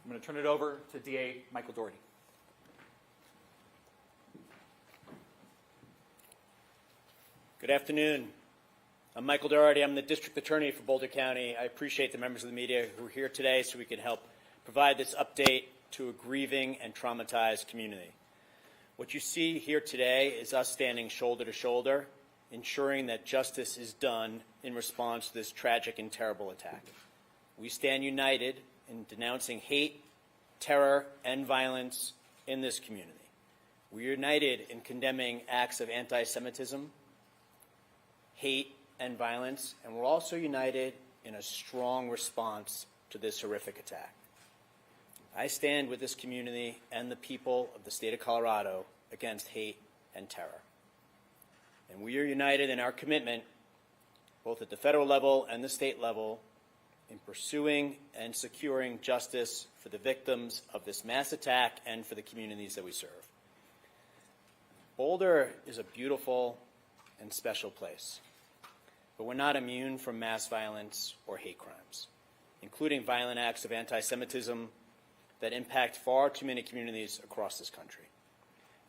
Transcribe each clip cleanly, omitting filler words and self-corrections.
I'm going to turn it over to DA Michael Dougherty. Good afternoon. I'm Michael Dougherty. I'm the District Attorney for Boulder County. I appreciate the members of the media who are here today so we can help provide this update to a grieving and traumatized community. What you see here today is us standing shoulder to shoulder, ensuring that justice is done in response to this tragic and terrible attack. We stand united in denouncing hate, terror, and violence in this community. We're united in condemning acts of anti-Semitism, hate, and violence, and we're also united in a strong response to this horrific attack. I stand with this community and the people of the state of Colorado against hate and terror. And we are united in our commitment, both at the federal level and the state level, in pursuing and securing justice for the victims of this mass attack and for the communities that we serve. Boulder is a beautiful and special place, but we're not immune from mass violence or hate crimes, including violent acts of anti-Semitism that impact far too many communities across this country.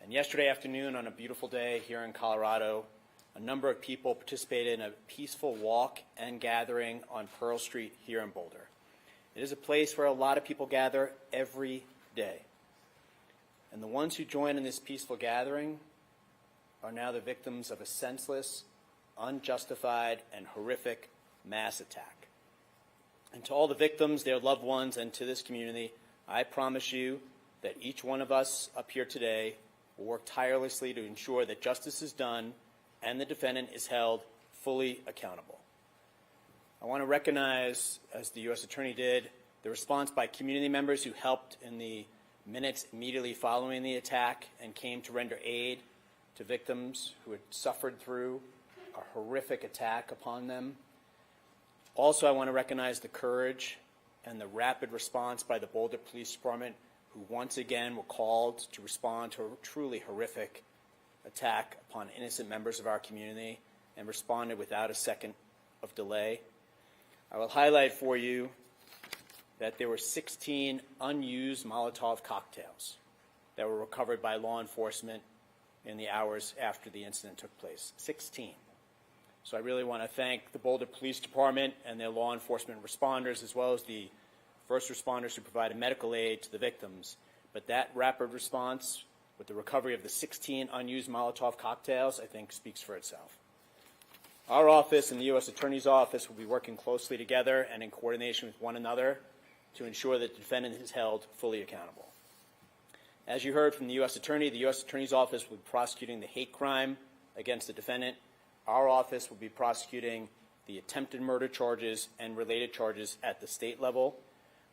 And yesterday afternoon, on a beautiful day here in Colorado, a number of people participated in a peaceful walk and gathering on Pearl Street here in Boulder. It is a place where a lot of people gather every day. And the ones who joined in this peaceful gathering are now the victims of a senseless, unjustified, and horrific mass attack. And to all the victims, their loved ones, and to this community, I promise you that each one of us up here today will work tirelessly to ensure that justice is done and the defendant is held fully accountable. I want to recognize, as the U.S. Attorney did, the response by community members who helped in the minutes immediately following the attack and came to render aid to victims who had suffered through a horrific attack upon them. Also, I want to recognize the courage and the rapid response by the Boulder Police Department, who once again were called to respond to a truly horrific attack upon innocent members of our community and responded without a second of delay. I will highlight for you that there were 16 unused Molotov cocktails that were recovered by law enforcement in the hours after the incident took place. 16. So I really want to thank the Boulder Police Department and their law enforcement responders, as well as the first responders who provided medical aid to the victims. But that rapid response with the recovery of the 16 unused Molotov cocktails, I think, speaks for itself. Our office and the U.S. Attorney's Office will be working closely together and in coordination with one another to ensure that the defendant is held fully accountable. As you heard from the U.S. Attorney, the U.S. Attorney's Office will be prosecuting the hate crime against the defendant. Our office will be prosecuting the attempted murder charges and related charges at the state level.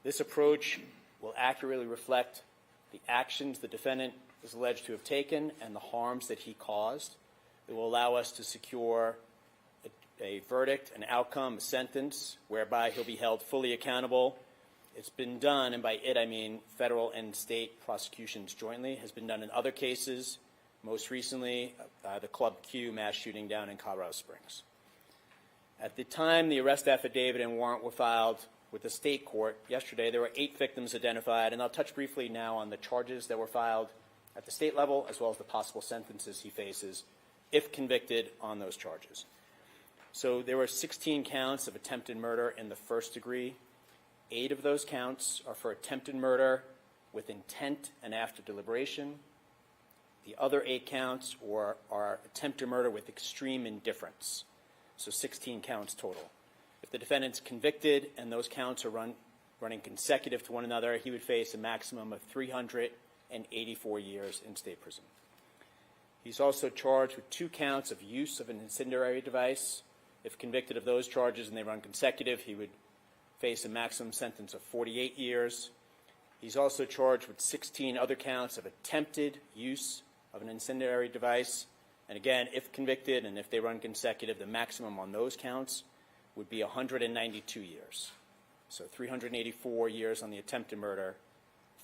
This approach will accurately reflect the actions the defendant is alleged to have taken and the harms that he caused. It will allow us to secure a verdict, an outcome, a sentence, whereby he'll be held fully accountable. It's been done, and by it I mean federal and state prosecutions jointly, has been done in other cases, most recently the Club Q mass shooting down in Colorado Springs. At the time the arrest affidavit and warrant were filed with the state court yesterday, there were 8 victims identified, and I'll touch briefly now on the charges that were filed at the state level, as well as the possible sentences he faces if convicted on those charges. So there were 16 counts of attempted murder in the first degree. 8 of those counts are for attempted murder with intent and after deliberation. The other 8 counts are attempted murder with extreme indifference, so 16 counts total. If the defendant's convicted and those counts are running consecutive to one another, he would face a maximum of 384 years in state prison. He's also charged with 2 counts of use of an incendiary device. If convicted of those charges and they run consecutive, he would face a maximum sentence of 48 years. He's also charged with 16 other counts of attempted use of an incendiary device. And again, if convicted and if they run consecutive, the maximum on those counts would be 192 years. So 384 years on the attempted murder,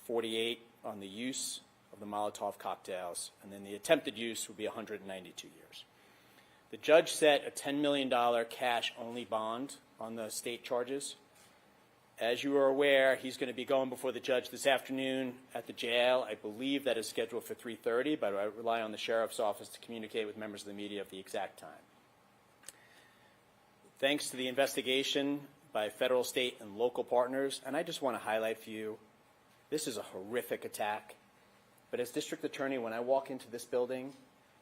48 on the use of the Molotov cocktails, and then the attempted use would be 192 years. The judge set a $10 million cash-only bond on the state charges. As you are aware, he's going to be going before the judge this afternoon at the jail. I believe that is scheduled for 3:30, but I rely on the sheriff's office to communicate with members of the media of the exact time. Thanks to the investigation by federal, state, and local partners, and I just want to highlight for you, this is a horrific attack. But as district attorney, when I walk into this building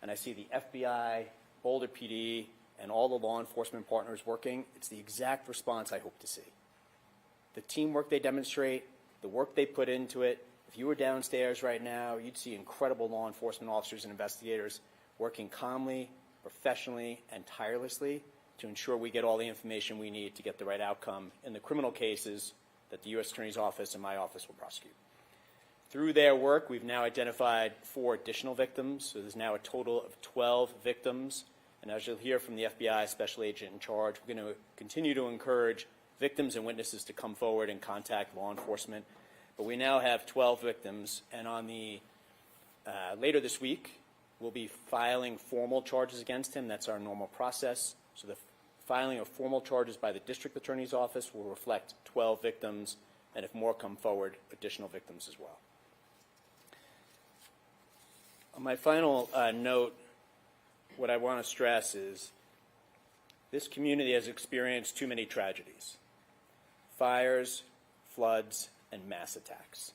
and I see the FBI, Boulder PD, and all the law enforcement partners working, it's the exact response I hope to see. The teamwork they demonstrate, the work they put into it. If you were downstairs right now, you'd see incredible law enforcement officers and investigators working calmly, professionally, and tirelessly to ensure we get all the information we need to get the right outcome in the criminal cases that the U.S. Attorney's Office and my office will prosecute. Through their work, we've now identified 4 additional victims, so there's now a total of 12 victims. And as you'll hear from the FBI Special Agent in charge, we're going to continue to encourage victims and witnesses to come forward and contact law enforcement. But we now have 12 victims, and on the later this week, we'll be filing formal charges against him. That's our normal process. So the filing of formal charges by the district attorney's office will reflect 12 victims, and if more come forward, additional victims as well. On my final note, what I want to stress is this community has experienced too many tragedies: fires, floods, and mass attacks.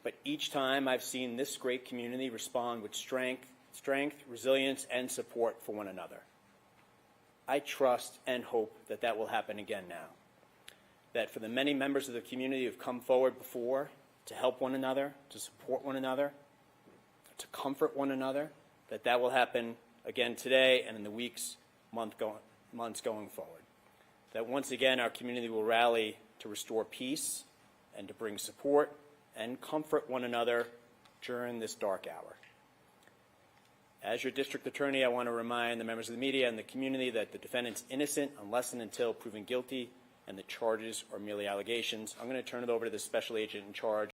But each time I've seen this great community respond with strength, resilience, and support for one another. I trust and hope that that will happen again now. That for the many members of the community who have come forward before to help one another, to support one another, to comfort one another, that will happen again today and in the weeks, months going forward. That once again our community will rally to restore peace and to bring support and comfort one another during this dark hour. As your district attorney, I want to remind the members of the media and the community that the defendant's innocent unless and until proven guilty, and the charges are merely allegations. I'm going to turn it over to the special agent in charge.